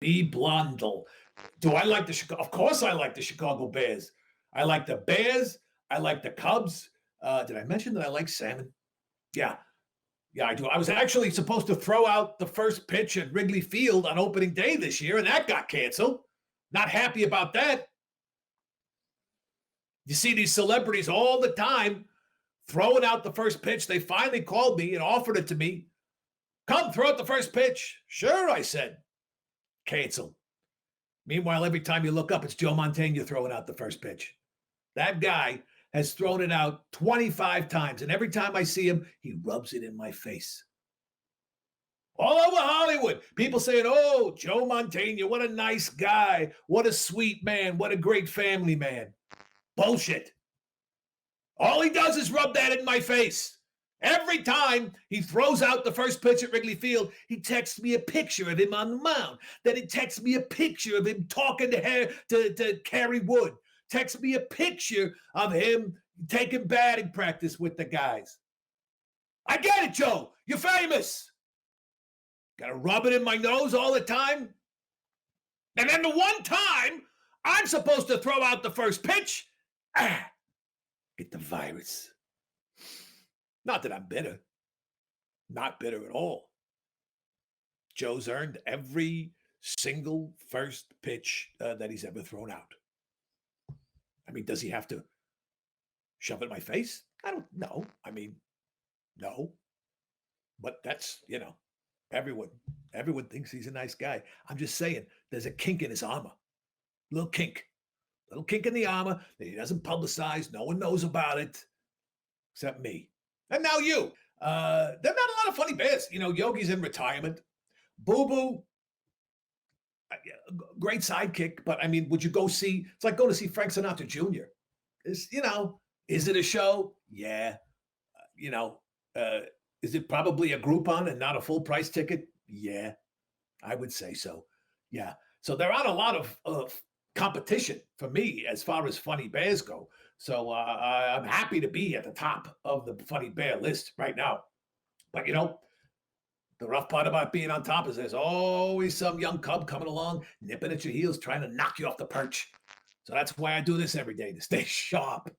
B. Blondel. Do I like the Chicago? Of course I like the Chicago Bears. I like the Bears. I like the Cubs. Did I mention that I like salmon? Yeah. Yeah, I do. I was actually supposed to throw out the first pitch at Wrigley Field on opening day this year, and that got canceled. Not happy about that. You see these celebrities all the time throwing out the first pitch. They finally called me and offered it to me. Come, throw out the first pitch. Sure, I said. Canceled. Meanwhile, every time you look up, it's Joe Montaigne throwing out the first pitch. That guy has thrown it out 25 times, and every time I see him, he rubs it in my face. All over Hollywood, people saying, oh, Joe Montaigne, what a nice guy. What a sweet man. What a great family man. Bullshit. All he does is rub that in my face. Every time he throws out the first pitch at Wrigley Field, he texts me a picture of him on the mound. Then he texts me a picture of him talking to Kerry Wood. Text me a picture of him taking batting practice with the guys. I get it, Joe. You're famous. Got to rub it in my nose all the time. And then the one time I'm supposed to throw out the first pitch, get the virus. Not that I'm bitter. Not bitter at all. Joe's earned every single first pitch that he's ever thrown out. I mean, does he have to shove it in my face? I don't know. I mean, no. But that's, everyone thinks he's a nice guy. I'm just saying, there's a kink in his armor. Little kink in the armor that he doesn't publicize. No one knows about it except me. And now you. There are not a lot of funny bears. Yogi's in retirement. Boo Boo, great sidekick, but I mean, would you go see? It's like going to see Frank Sinatra Jr. Is it a show? Yeah. Is it probably a Groupon and not a full price ticket? Yeah, I would say so. Yeah. So there aren't a lot of competition for me as far as funny bears go. So I'm happy to be at the top of the funny bear list right now. But the rough part about being on top is there's always some young cub coming along, nipping at your heels, trying to knock you off the perch. So that's why I do this every day, to stay sharp,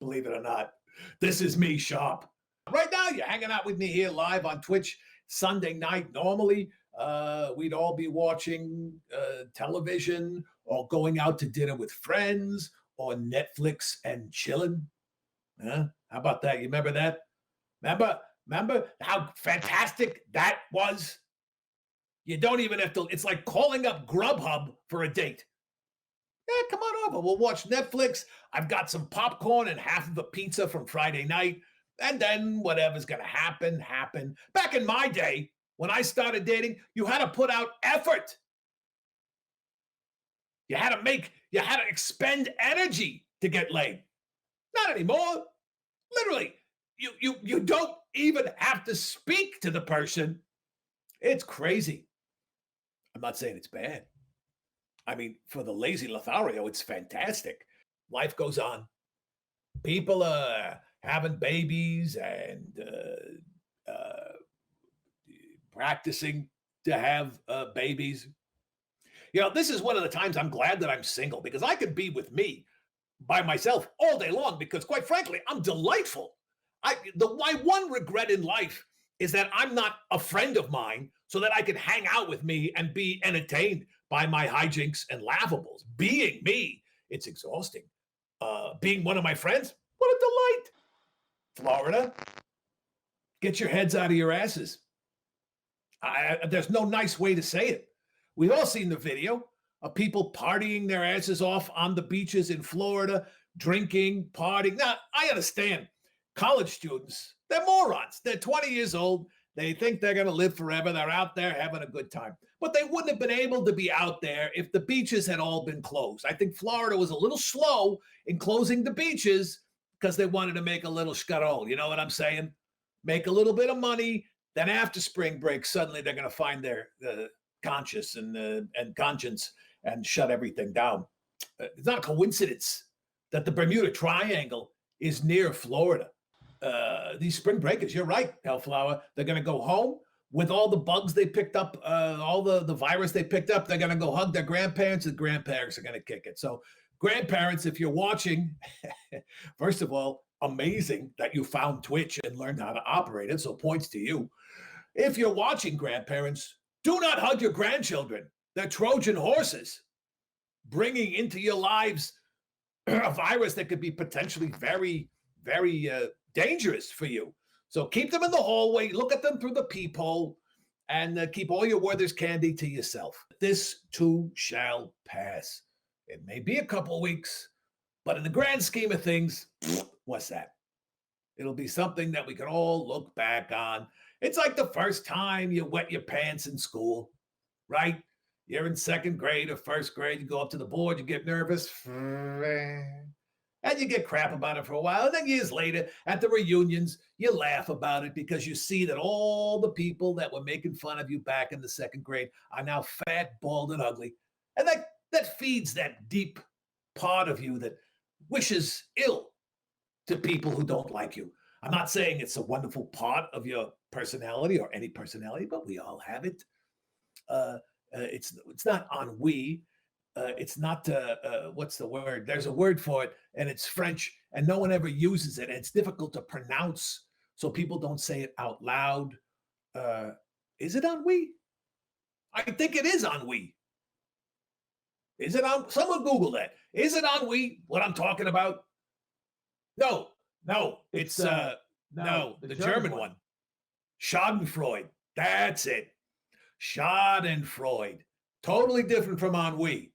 believe it or not. This is me, sharp. Right now, you're hanging out with me here live on Twitch Sunday night. Normally, we'd all be watching television or going out to dinner with friends or Netflix and chilling. Huh? How about that? You remember that? Remember how fantastic that was? You don't even have to, it's like calling up Grubhub for a date. Yeah, come on over. We'll watch Netflix. I've got some popcorn and half of a pizza from Friday night. And then whatever's going to happen. Back in my day, when I started dating, you had to put out effort. You had to expend energy to get laid. Not anymore. Literally, you don't even have to speak to the person. It's crazy. I'm not saying it's bad. I mean, for the lazy Lothario, it's fantastic. Life goes on. People are having babies and practicing to have babies. This is one of the times I'm glad that I'm single, because I could be with me by myself all day long, because quite frankly, I'm delightful. My one regret in life is that I'm not a friend of mine so that I can hang out with me and be entertained by my hijinks and laughables. Being me, it's exhausting. Being one of my friends, what a delight. Florida, get your heads out of your asses. There's no nice way to say it. We've all seen the video of people partying their asses off on the beaches in Florida, drinking, partying. Now, I understand college students, they're morons. They're 20 years old. They think they're going to live forever. They're out there having a good time. But they wouldn't have been able to be out there if the beaches had all been closed. I think Florida was a little slow in closing the beaches because they wanted to make a little scarol. You know what I'm saying? Make a little bit of money. Then after spring break, suddenly they're going to find their conscience and conscience and shut everything down. It's not a coincidence that the Bermuda Triangle is near Florida. These spring breakers, you're right, Hellflower, they're going to go home with all the bugs they picked up, all the virus they picked up, they're going to go hug their grandparents, and grandparents are going to kick it. So, grandparents, if you're watching, first of all, amazing that you found Twitch and learned how to operate it. So, points to you. If you're watching, grandparents, do not hug your grandchildren. They're Trojan horses, bringing into your lives a virus that could be potentially very, very dangerous for you. So keep them in the hallway, look at them through the peephole, and keep all your Werther's candy to yourself. This too shall pass. It may be a couple weeks, but in the grand scheme of things, what's that? It'll be something that we can all look back on. It's like the first time you wet your pants in school, right? You're in second grade or first grade, you go up to the board, you get nervous, and you get crap about it for a while. And then years later, at the reunions, you laugh about it because you see that all the people that were making fun of you back in the second grade are now fat, bald, and ugly. And that feeds that deep part of you that wishes ill to people who don't like you. I'm not saying it's a wonderful part of your personality or any personality, but we all have it. It's not ennui. It's not what's the word? There's a word for it, and it's French, and no one ever uses it. And it's difficult to pronounce, so people don't say it out loud. Is it ennui? I think it is ennui. Is it on? Someone Google that. Is it ennui? What I'm talking about? No, it's no, the German one. Schadenfreude. That's it. Schadenfreude. Totally different from ennui.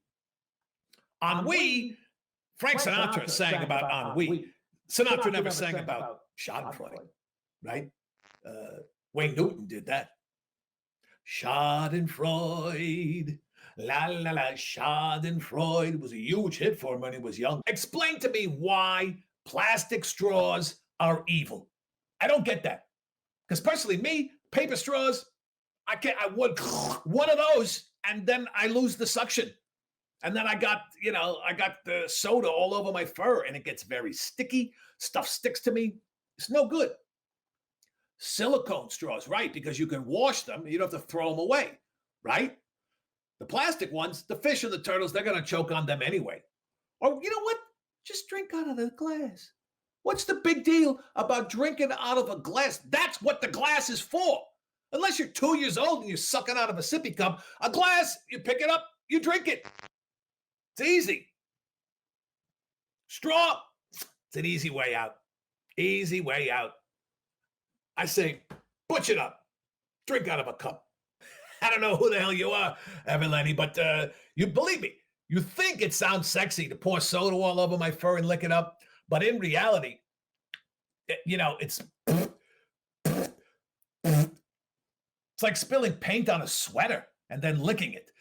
Ennui, Frank Sinatra sang about ennui. Sinatra never sang about Schadenfreude, right? Wayne Newton did that. Schadenfreude, la la la, Schadenfreude. It was a huge hit for him when he was young. Explain to me why plastic straws are evil. I don't get that. Because personally, me, paper straws, I would one of those, and then I lose the suction. And then I got the soda all over my fur, and it gets very sticky. Stuff sticks to me. It's no good. Silicone straws, right? Because you can wash them. You don't have to throw them away, right? The plastic ones, the fish and the turtles, they're going to choke on them anyway. Or you know what? Just drink out of the glass. What's the big deal about drinking out of a glass? That's what the glass is for. Unless you're 2 years old and you're sucking out of a sippy cup, a glass, you pick it up, you drink it. It's easy. Straw, it's an easy way out. Easy way out. I say, butch it up. Drink out of a cup. I don't know who the hell you are, Evelyn, but you believe me. You think it sounds sexy to pour soda all over my fur and lick it up, but in reality, it's like spilling paint on a sweater and then licking it.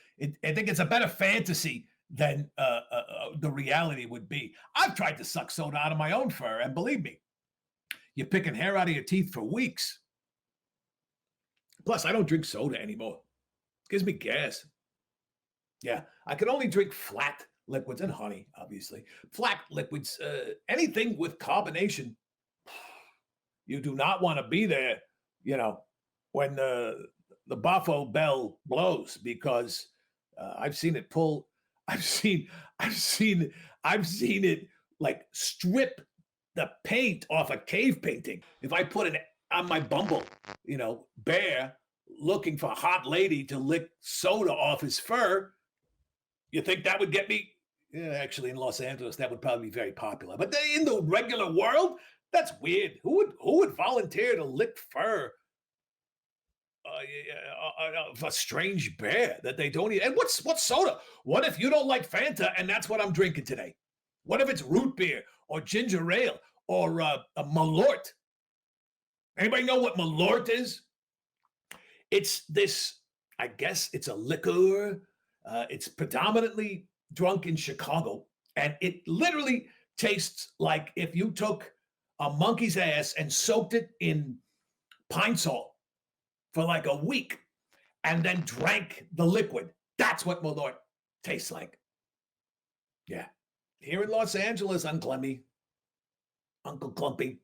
I think it's a better fantasy than the reality would be. I've tried to suck soda out of my own fur, and believe me, you're picking hair out of your teeth for weeks. Plus, I don't drink soda anymore. It gives me gas. Yeah, I can only drink flat liquids and honey, obviously. Flat liquids, anything with carbonation. You do not want to be there, when the Boffo bell blows, because I've seen it pull. I've seen it like strip the paint off a cave painting. If I put it on my Bumble, bear looking for a hot lady to lick soda off his fur, you think that would get me? Yeah, actually, in Los Angeles, that would probably be very popular. But in the regular world, that's weird. Who would volunteer to lick fur of a strange bear that they don't eat? And what's soda? What if you don't like Fanta and that's what I'm drinking today? What if it's root beer or ginger ale or a Malort? Anybody know what Malort is? It's this, I guess it's a liquor. It's predominantly drunk in Chicago, and it literally tastes like if you took a monkey's ass and soaked it in pine salt for like a week and then drank the liquid. That's what Malort tastes like. Yeah. Here in Los Angeles, Uncle Clumpy.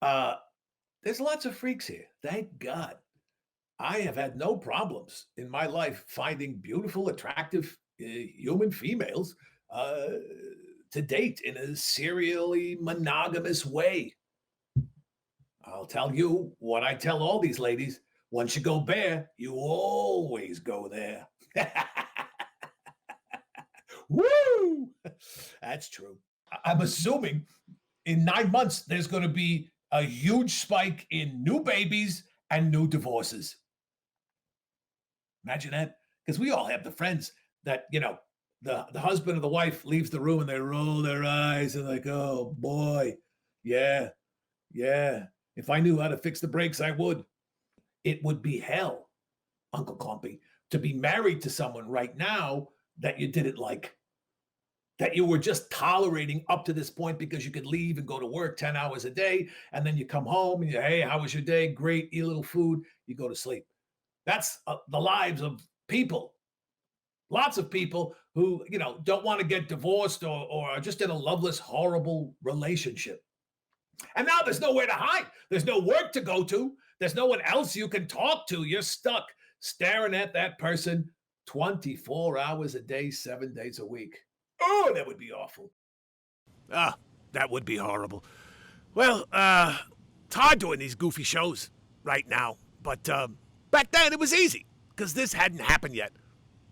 There's lots of freaks here. Thank God. I have had no problems in my life finding beautiful, attractive human females uh, to date in a serially monogamous way. I'll tell you what I tell all these ladies. Once you go bare, you always go there. Woo! That's true. I'm assuming in 9 months, there's going to be a huge spike in new babies and new divorces. Imagine that. Because we all have the friends that, the husband or the wife leaves the room and they roll their eyes and like, oh boy, yeah, yeah. If I knew how to fix the brakes, I would. It would be hell, Uncle Clumpy, to be married to someone right now that you didn't like, that you were just tolerating up to this point because you could leave and go to work 10 hours a day. And then you come home and hey, how was your day? Great. Eat a little food. You go to sleep. That's the lives of people. Lots of people who, don't want to get divorced or are just in a loveless, horrible relationship. And now there's nowhere to hide. There's no work to go to. There's no one else you can talk to. You're stuck staring at that person 24 hours a day, 7 days a week. Oh, that would be awful. Ah, that would be horrible. Well, it's hard doing these goofy shows right now. But back then it was easy, because this hadn't happened yet.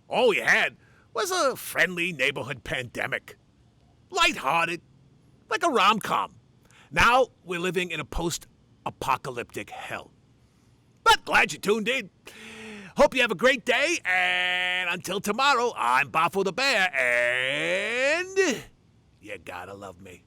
All we had was a friendly neighborhood pandemic. Lighthearted, like a rom-com. Now we're living in a post-apocalyptic hell. But glad you tuned in. Hope you have a great day, and until tomorrow, I'm Boffo the Bear, and you gotta love me.